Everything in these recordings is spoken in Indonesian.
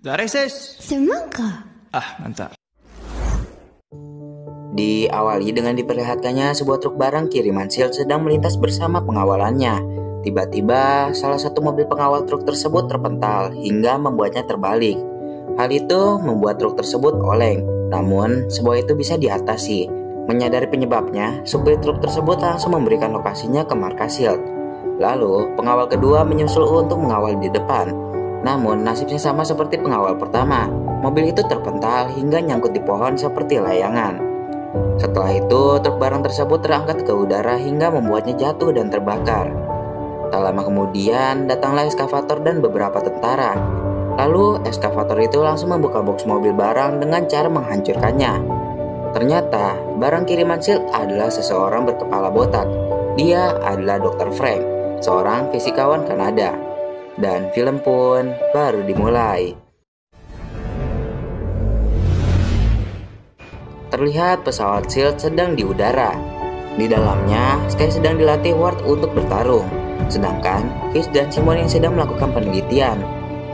Dareses. Semangka. Mantap. Diawali dengan diperlihatkannya sebuah truk barang kiriman SHIELD sedang melintas bersama pengawalannya. Tiba-tiba, salah satu mobil pengawal truk tersebut terpental hingga membuatnya terbalik. Hal itu membuat truk tersebut oleng, namun semua itu bisa diatasi. Menyadari penyebabnya, supir truk tersebut langsung memberikan lokasinya ke markas SHIELD. Lalu, pengawal kedua menyusul untuk mengawal di depan. Namun, nasibnya sama seperti pengawal pertama. Mobil itu terpental hingga nyangkut di pohon seperti layangan. Setelah itu, truk barang tersebut terangkat ke udara hingga membuatnya jatuh dan terbakar. Tak lama kemudian, datanglah eskavator dan beberapa tentara. Lalu, eskavator itu langsung membuka box mobil barang dengan cara menghancurkannya. Ternyata, barang kiriman SHIELD adalah seseorang berkepala botak. Dia adalah Dr. Frank, seorang fisikawan Kanada. Dan film pun baru dimulai. Terlihat pesawat SHIELD sedang di udara. Di dalamnya, Sky sedang dilatih Ward untuk bertarung. Sedangkan Fish dan Simon yang sedang melakukan penelitian.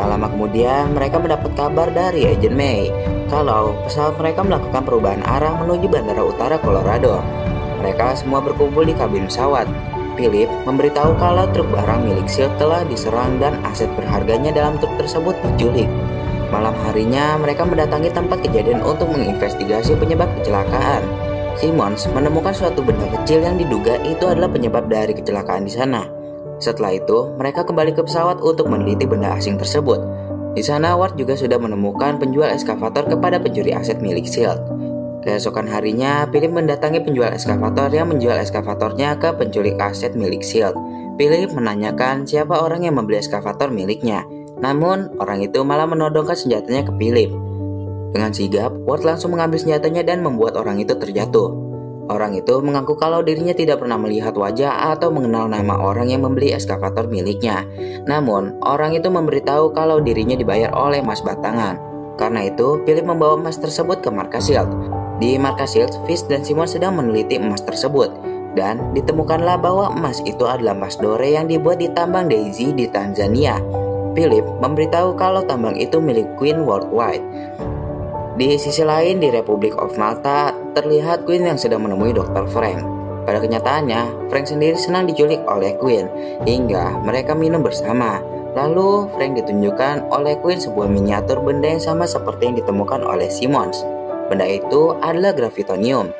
Tak lama kemudian, mereka mendapat kabar dari Agent May kalau pesawat mereka melakukan perubahan arah menuju Bandara Utara Colorado. Mereka semua berkumpul di kabin pesawat. Philip memberitahu kalau truk barang milik SHIELD telah diserang dan aset berharganya dalam truk tersebut diculik. Malam harinya, mereka mendatangi tempat kejadian untuk menginvestigasi penyebab kecelakaan. Simmons menemukan suatu benda kecil yang diduga itu adalah penyebab dari kecelakaan di sana. Setelah itu, mereka kembali ke pesawat untuk meneliti benda asing tersebut. Di sana, Ward juga sudah menemukan penjual eskavator kepada pencuri aset milik SHIELD. Keesokan harinya, Philip mendatangi penjual eskavator yang menjual eskavatornya ke penculik aset milik SHIELD. Philip menanyakan siapa orang yang membeli eskavator miliknya. Namun, orang itu malah menodongkan senjatanya ke Philip. Dengan sigap, Ward langsung mengambil senjatanya dan membuat orang itu terjatuh. Orang itu mengaku kalau dirinya tidak pernah melihat wajah atau mengenal nama orang yang membeli eskavator miliknya. Namun, orang itu memberitahu kalau dirinya dibayar oleh emas batangan. Karena itu, Philip membawa emas tersebut ke markas SHIELD. Di markas SHIELD, Fish dan Simon sedang meneliti emas tersebut. Dan ditemukanlah bahwa emas itu adalah emas dore yang dibuat di tambang Daisy di Tanzania. Philip memberitahu kalau tambang itu milik Queen Worldwide. Di sisi lain, di Republic of Malta, terlihat Queen yang sedang menemui Dr. Frank. Pada kenyataannya, Frank sendiri senang diculik oleh Queen, hingga mereka minum bersama. Lalu, Frank ditunjukkan oleh Queen sebuah miniatur benda yang sama seperti yang ditemukan oleh Simmons. Benda itu adalah gravitonium.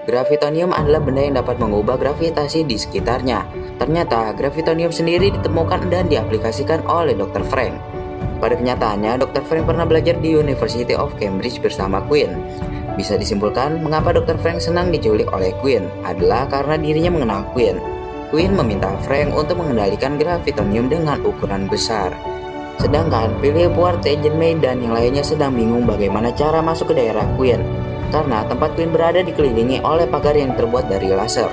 Gravitonium adalah benda yang dapat mengubah gravitasi di sekitarnya. Ternyata gravitonium sendiri ditemukan dan diaplikasikan oleh Dr. Frank. Pada kenyataannya, Dr. Frank pernah belajar di University of Cambridge bersama Queen. Bisa disimpulkan mengapa Dr. Frank senang diculik oleh Queen adalah karena dirinya mengenal Queen. Queen meminta Frank untuk mengendalikan gravitonium dengan ukuran besar. Sedangkan Philip, Ward, Agent May, dan yang lainnya sedang bingung bagaimana cara masuk ke daerah Queen. Karena tempat Queen berada dikelilingi oleh pagar yang terbuat dari laser.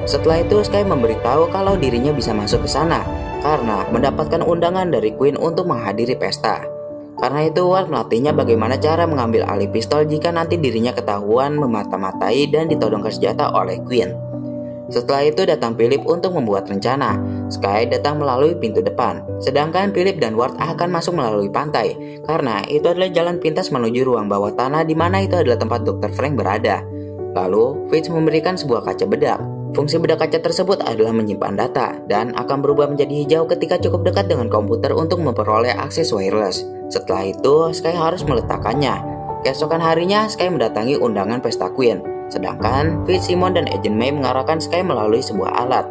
Setelah itu, Sky memberitahu kalau dirinya bisa masuk ke sana karena mendapatkan undangan dari Queen untuk menghadiri pesta. Karena itu, Ward melatihnya bagaimana cara mengambil alih pistol jika nanti dirinya ketahuan memata-matai dan ditodongkan senjata oleh Queen. Setelah itu datang Philip untuk membuat rencana. Sky datang melalui pintu depan, sedangkan Philip dan Ward akan masuk melalui pantai, karena itu adalah jalan pintas menuju ruang bawah tanah di mana itu adalah tempat Dr. Frank berada. Lalu, Fitz memberikan sebuah kaca bedak. Fungsi bedak kaca tersebut adalah menyimpan data, dan akan berubah menjadi hijau ketika cukup dekat dengan komputer untuk memperoleh akses wireless. Setelah itu, Sky harus meletakkannya. Keesokan harinya, Sky mendatangi undangan pesta Queen. Sedangkan Fitz, Simon, dan Agent May mengarahkan Sky melalui sebuah alat.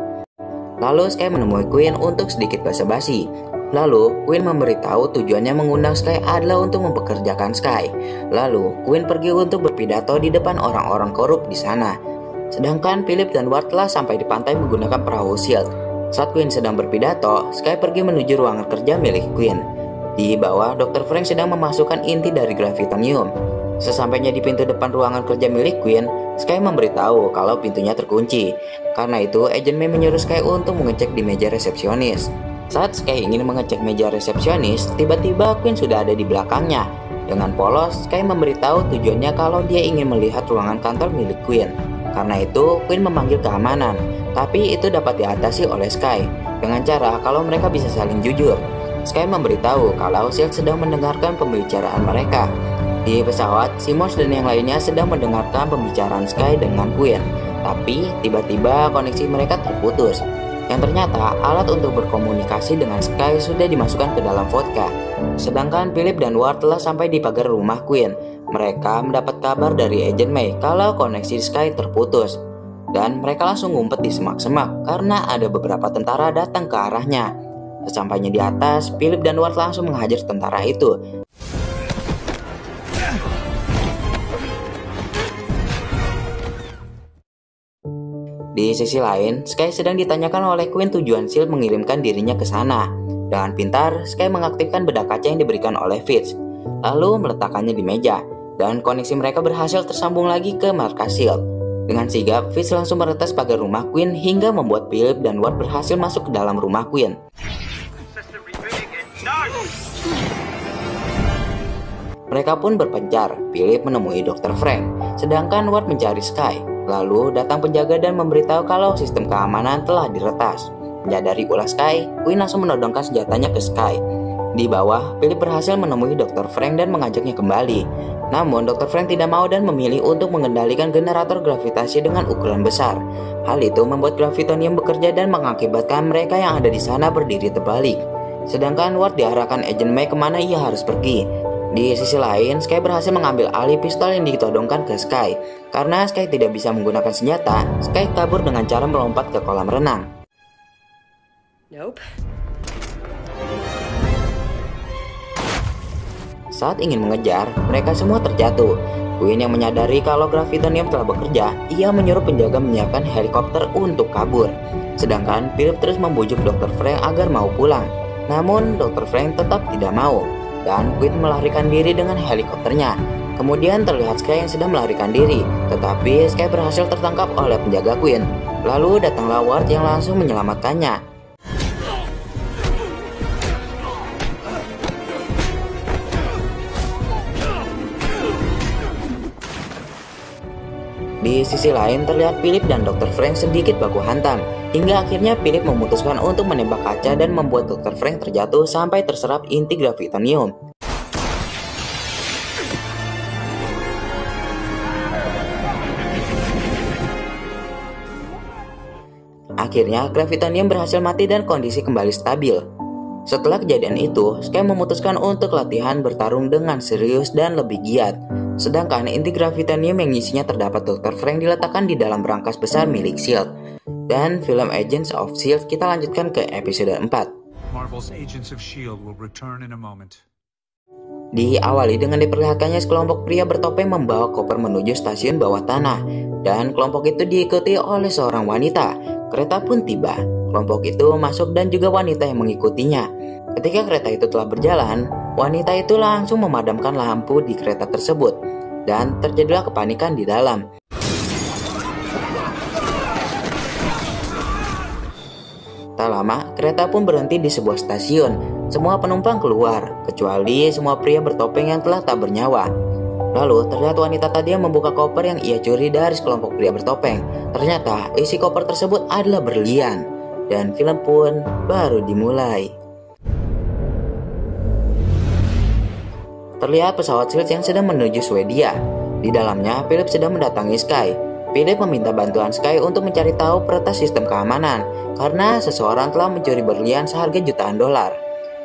Lalu Sky menemui Queen untuk sedikit basa-basi. Lalu Queen memberitahu tujuannya mengundang Sky adalah untuk mempekerjakan Sky. Lalu Queen pergi untuk berpidato di depan orang-orang korup di sana. Sedangkan Philip dan Ward telah sampai di pantai menggunakan perahu SHIELD. Saat Queen sedang berpidato, Sky pergi menuju ruangan kerja milik Queen. Di bawah, Dr. Frank sedang memasukkan inti dari gravitonium. Sesampainya di pintu depan ruangan kerja milik Queen, Sky memberitahu kalau pintunya terkunci. Karena itu, Agent May menyuruh Sky untuk mengecek di meja resepsionis. Saat Sky ingin mengecek meja resepsionis, tiba-tiba Queen sudah ada di belakangnya. Dengan polos, Sky memberitahu tujuannya kalau dia ingin melihat ruangan kantor milik Queen. Karena itu, Queen memanggil keamanan. Tapi itu dapat diatasi oleh Sky dengan cara kalau mereka bisa saling jujur. Sky memberitahu kalau SHIELD sedang mendengarkan pembicaraan mereka. Di pesawat, Simmons dan yang lainnya sedang mendengarkan pembicaraan Sky dengan Quinn. Tapi tiba-tiba koneksi mereka terputus. Yang ternyata alat untuk berkomunikasi dengan Sky sudah dimasukkan ke dalam vodka. Sedangkan Philip dan Ward telah sampai di pagar rumah Quinn. Mereka mendapat kabar dari Agent May kalau koneksi Sky terputus. Dan mereka langsung ngumpet di semak-semak karena ada beberapa tentara datang ke arahnya. Sesampainya di atas, Philip dan Ward langsung menghajar tentara itu. Di sisi lain, Sky sedang ditanyakan oleh Quinn tujuan SHIELD mengirimkan dirinya ke sana. Dengan pintar, Sky mengaktifkan bedak kaca yang diberikan oleh Fitz, lalu meletakkannya di meja, dan koneksi mereka berhasil tersambung lagi ke markas SHIELD. Dengan sigap, Fitz langsung meretas pagar rumah Quinn hingga membuat Philip dan Ward berhasil masuk ke dalam rumah Quinn. Mereka pun berpencar. Philip menemui Dr. Frank, sedangkan Ward mencari Sky. Lalu datang penjaga dan memberitahu kalau sistem keamanan telah diretas. Menyadari ulah Sky, Quinn langsung menodongkan senjatanya ke Sky. Di bawah, Philip berhasil menemui Dr. Frank dan mengajaknya kembali. Namun Dr. Frank tidak mau dan memilih untuk mengendalikan generator gravitasi dengan ukuran besar. Hal itu membuat gravitonium bekerja dan mengakibatkan mereka yang ada di sana berdiri terbalik. Sedangkan Ward diarahkan Agent May kemana ia harus pergi. Di sisi lain, Sky berhasil mengambil alih pistol yang ditodongkan ke Sky. Karena Sky tidak bisa menggunakan senjata, Sky kabur dengan cara melompat ke kolam renang. Nope. Saat ingin mengejar, mereka semua terjatuh. Quinn yang menyadari kalau gravitonium telah bekerja, ia menyuruh penjaga menyiapkan helikopter untuk kabur. Sedangkan Philip terus membujuk Dr. Frank agar mau pulang. Namun Dr. Frank tetap tidak mau. Dan Quinn melarikan diri dengan helikopternya. Kemudian terlihat Sky yang sedang melarikan diri, tetapi Sky berhasil tertangkap oleh penjaga Quinn. Lalu datanglah Ward yang langsung menyelamatkannya. Di sisi lain terlihat Philip dan Dr. Frank sedikit baku hantam, hingga akhirnya Philip memutuskan untuk menembak kaca dan membuat Dr. Frank terjatuh sampai terserap inti gravitonium. Akhirnya gravitonium berhasil mati dan kondisi kembali stabil. Setelah kejadian itu, Sky memutuskan untuk latihan bertarung dengan serius dan lebih giat. Sedangkan inti gravitonium yang isinya terdapat Dr. Frank diletakkan di dalam brankas besar milik SHIELD. Dan film Agents of SHIELD kita lanjutkan ke episode 4. Marvel's Agents of S.H.I.E.L.D. will return in a moment. Diawali dengan diperlihatkannya sekelompok pria bertopeng membawa koper menuju stasiun bawah tanah. Dan kelompok itu diikuti oleh seorang wanita. Kereta pun tiba. Kelompok itu masuk dan juga wanita yang mengikutinya. Ketika kereta itu telah berjalan, wanita itu langsung memadamkan lampu di kereta tersebut. Dan terjadilah kepanikan di dalam. Tak lama, kereta pun berhenti di sebuah stasiun. Semua penumpang keluar, kecuali semua pria bertopeng yang telah tak bernyawa. Lalu terlihat wanita tadi yang membuka koper yang ia curi dari sekelompok pria bertopeng. Ternyata isi koper tersebut adalah berlian. Dan film pun baru dimulai. Terlihat pesawat SHIELD yang sedang menuju Swedia. Di dalamnya, Philip sedang mendatangi Sky. Philip meminta bantuan Sky untuk mencari tahu peretas sistem keamanan karena seseorang telah mencuri berlian seharga jutaan dolar.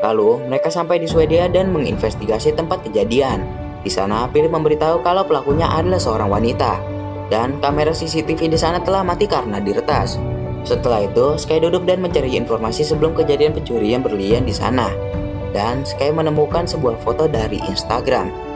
Lalu mereka sampai di Swedia dan menginvestigasi tempat kejadian. Di sana, Philip memberitahu kalau pelakunya adalah seorang wanita dan kamera CCTV di sana telah mati karena diretas. Setelah itu, Sky duduk dan mencari informasi sebelum kejadian pencurian berlian di sana. Dan Sky menemukan sebuah foto dari Instagram.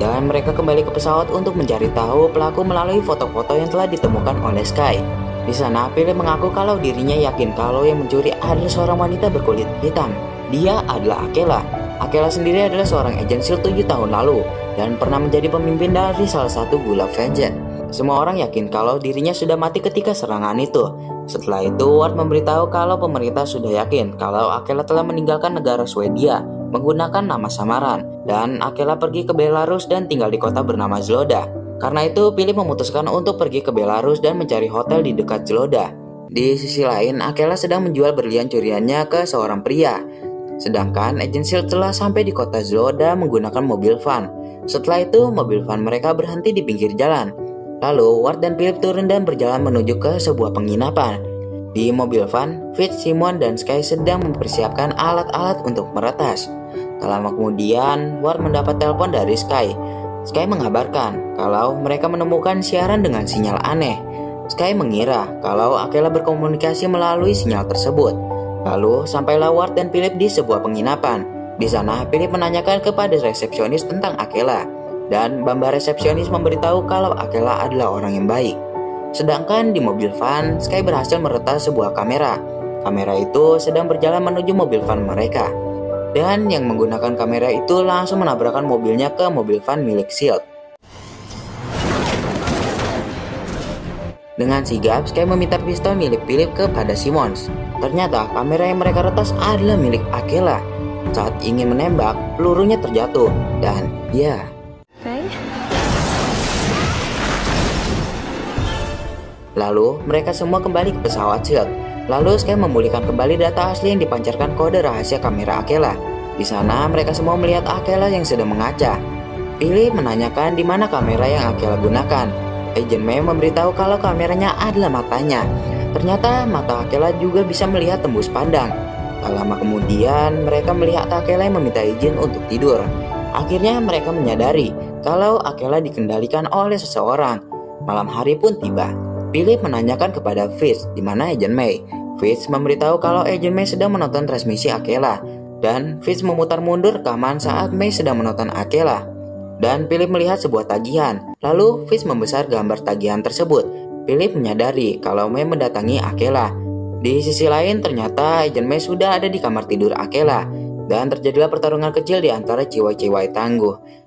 Dan mereka kembali ke pesawat untuk mencari tahu pelaku melalui foto-foto yang telah ditemukan oleh Sky. Di sana, Philip mengaku kalau dirinya yakin kalau yang mencuri adalah seorang wanita berkulit hitam. Dia adalah Akela. Akela sendiri adalah seorang agen SHIELD 7 tahun lalu dan pernah menjadi pemimpin dari salah satu Gulag Vengeance. Semua orang yakin kalau dirinya sudah mati ketika serangan itu. Setelah itu, Ward memberitahu kalau pemerintah sudah yakin kalau Akela telah meninggalkan negara Swedia menggunakan nama samaran, dan Akela pergi ke Belarus dan tinggal di kota bernama Zloda. Karena itu, Philip memutuskan untuk pergi ke Belarus dan mencari hotel di dekat Zloda. Di sisi lain, Akela sedang menjual berlian curiannya ke seorang pria. Sedangkan Agent Shield telah sampai di kota Zoda menggunakan mobil van. Setelah itu, mobil van mereka berhenti di pinggir jalan. Lalu, Ward dan Philip turun dan berjalan menuju ke sebuah penginapan. Di mobil van, Fitz, Simon, dan Sky sedang mempersiapkan alat-alat untuk meretas. Tak lama kemudian, Ward mendapat telepon dari Sky. Sky mengabarkan kalau mereka menemukan siaran dengan sinyal aneh. Sky mengira kalau Akela berkomunikasi melalui sinyal tersebut. Lalu, sampailah Ward dan Philip di sebuah penginapan. Di sana, Philip menanyakan kepada resepsionis tentang Akela. Dan Bamba resepsionis memberitahu kalau Akela adalah orang yang baik. Sedangkan di mobil van, Sky berhasil meretas sebuah kamera. Kamera itu sedang berjalan menuju mobil van mereka. Dan yang menggunakan kamera itu langsung menabrakkan mobilnya ke mobil van milik Shield. Dengan sigap, Sky meminta pistol milik Philip kepada Simmons. Ternyata kamera yang mereka retas adalah milik Akela. Saat ingin menembak, pelurunya terjatuh. Dan ya, lalu mereka semua kembali ke pesawat Shield. Lalu Sky memulihkan kembali data asli yang dipancarkan kode rahasia kamera Akela. Di sana mereka semua melihat Akela yang sedang mengaca. Philip menanyakan di mana kamera yang Akela gunakan. Agent May memberitahu kalau kameranya adalah matanya. Ternyata mata Akela juga bisa melihat tembus pandang. Tak lama kemudian mereka melihat Akela yang meminta izin untuk tidur. Akhirnya mereka menyadari kalau Akela dikendalikan oleh seseorang. Malam hari pun tiba. Philip menanyakan kepada Fitz di mana Agent May. Fitz memberitahu kalau Agent May sedang menonton transmisi Akela. Dan Fitz memutar mundur rekaman saat May sedang menonton Akela. Dan Philip melihat sebuah tagihan. Lalu Fitz membesar gambar tagihan tersebut. Philip menyadari kalau May mendatangi Akela. Di sisi lain ternyata Agent May sudah ada di kamar tidur Akela. Dan terjadilah pertarungan kecil di antara ciwai-ciwai tangguh.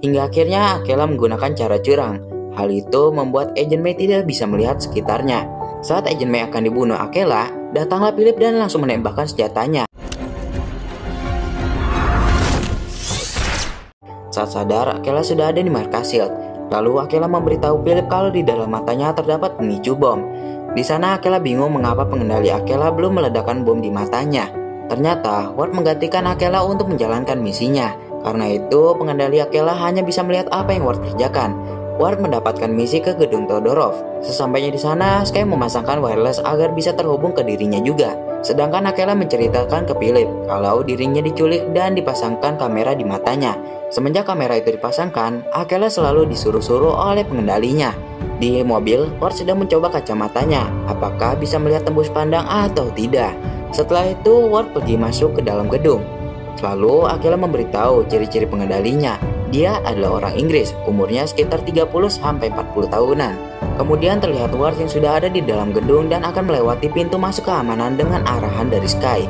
Hingga akhirnya Akela menggunakan cara curang. Hal itu membuat Agent May tidak bisa melihat sekitarnya. Saat Agent May akan dibunuh Akela, datanglah Philip dan langsung menembakkan senjatanya. Saat sadar, Akela sudah ada di markas Shield. Lalu Akela memberitahu Philip kalau di dalam matanya terdapat pemicu bom. Di sana Akela bingung mengapa pengendali Akela belum meledakkan bom di matanya. Ternyata Ward menggantikan Akela untuk menjalankan misinya. Karena itu, pengendali Akela hanya bisa melihat apa yang Ward kerjakan. Ward mendapatkan misi ke gedung Todorov. Sesampainya di sana, Sky memasangkan wireless agar bisa terhubung ke dirinya juga. Sedangkan Akela menceritakan ke Philip kalau dirinya diculik dan dipasangkan kamera di matanya. Semenjak kamera itu dipasangkan, Akela selalu disuruh-suruh oleh pengendalinya. Di mobil, Ward sedang mencoba kacamatanya, apakah bisa melihat tembus pandang atau tidak. Setelah itu, Ward pergi masuk ke dalam gedung. Lalu Akela memberitahu ciri-ciri pengendalinya. Dia adalah orang Inggris, umurnya sekitar 30-40 tahunan. Kemudian terlihat Ward yang sudah ada di dalam gedung dan akan melewati pintu masuk keamanan dengan arahan dari Sky.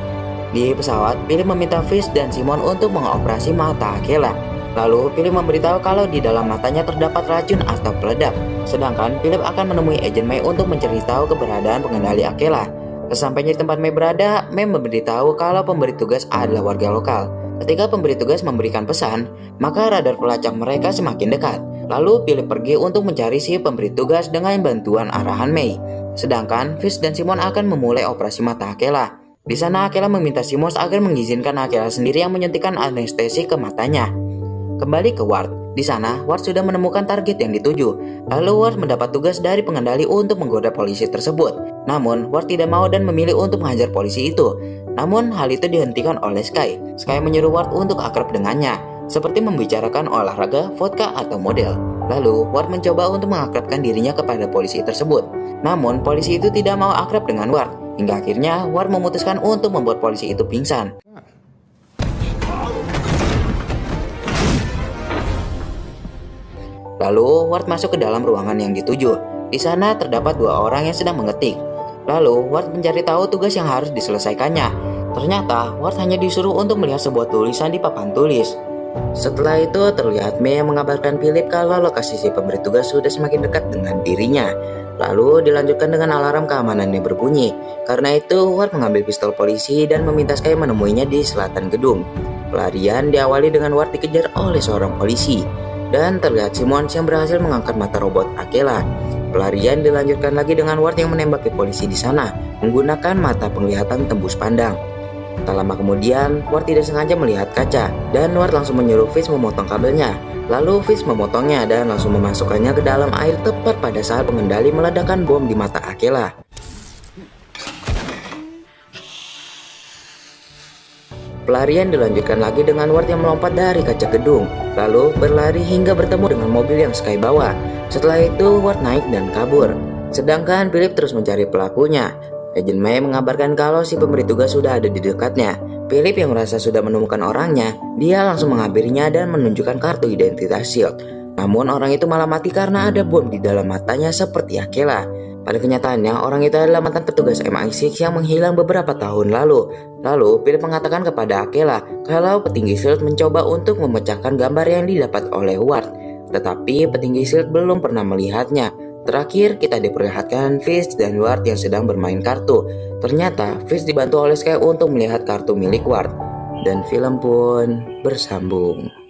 Di pesawat, Philip meminta Fitz dan Simon untuk mengoperasi mata Akela. Lalu Philip memberitahu kalau di dalam matanya terdapat racun atau peledak. Sedangkan Philip akan menemui Agent May untuk menceritahu keberadaan pengendali Akela. Sesampainya di tempat May berada, May memberitahu kalau pemberi tugas adalah warga lokal. Ketika pemberi tugas memberikan pesan, maka radar pelacak mereka semakin dekat. Lalu Philip pergi untuk mencari si pemberi tugas dengan bantuan arahan May. Sedangkan Fitz dan Simon akan memulai operasi mata Akela. Di sana Akela meminta Simmons agar mengizinkan Akela sendiri yang menyuntikkan anestesi ke matanya. Kembali ke Ward. Di sana, Ward sudah menemukan target yang dituju. Lalu Ward mendapat tugas dari pengendali untuk menggoda polisi tersebut. Namun, Ward tidak mau dan memilih untuk menghajar polisi itu. Namun, hal itu dihentikan oleh Sky. Sky menyuruh Ward untuk akrab dengannya, seperti membicarakan olahraga, vodka, atau model. Lalu, Ward mencoba untuk mengakrabkan dirinya kepada polisi tersebut. Namun, polisi itu tidak mau akrab dengan Ward. Hingga akhirnya, Ward memutuskan untuk membuat polisi itu pingsan. Lalu Ward masuk ke dalam ruangan yang dituju. Di sana terdapat dua orang yang sedang mengetik. Lalu Ward mencari tahu tugas yang harus diselesaikannya. Ternyata Ward hanya disuruh untuk melihat sebuah tulisan di papan tulis. Setelah itu terlihat May mengabarkan Philip kalau lokasi si pemberi tugas sudah semakin dekat dengan dirinya. Lalu dilanjutkan dengan alarm keamanan yang berbunyi. Karena itu Ward mengambil pistol polisi dan meminta Sky menemuinya di selatan gedung. Pelarian diawali dengan Ward dikejar oleh seorang polisi. Dan terlihat Simmons yang berhasil mengangkat mata robot Akela. Pelarian dilanjutkan lagi dengan Ward yang menembaki polisi di sana menggunakan mata penglihatan tembus pandang. Tak lama kemudian, Ward tidak sengaja melihat kaca dan Ward langsung menyuruh Fish memotong kabelnya. Lalu Fish memotongnya dan langsung memasukkannya ke dalam air tepat pada saat pengendali meledakkan bom di mata Akela. Pelarian dilanjutkan lagi dengan Ward yang melompat dari kaca gedung, lalu berlari hingga bertemu dengan mobil yang Sky bawa. Setelah itu Ward naik dan kabur, sedangkan Philip terus mencari pelakunya. Agent May mengabarkan kalau si pemberi tugas sudah ada di dekatnya. Philip yang merasa sudah menemukan orangnya, dia langsung menghampirinya dan menunjukkan kartu identitas Shield. Namun orang itu malah mati karena ada bom di dalam matanya seperti Akela. Pada kenyataannya, orang itu adalah mantan petugas MI6 yang menghilang beberapa tahun lalu. Lalu, Philip mengatakan kepada Akela kalau petinggi Shield mencoba untuk memecahkan gambar yang didapat oleh Ward. Tetapi petinggi Shield belum pernah melihatnya. Terakhir, kita diperlihatkan Fish dan Ward yang sedang bermain kartu. Ternyata, Fish dibantu oleh Sky untuk melihat kartu milik Ward. Dan film pun bersambung.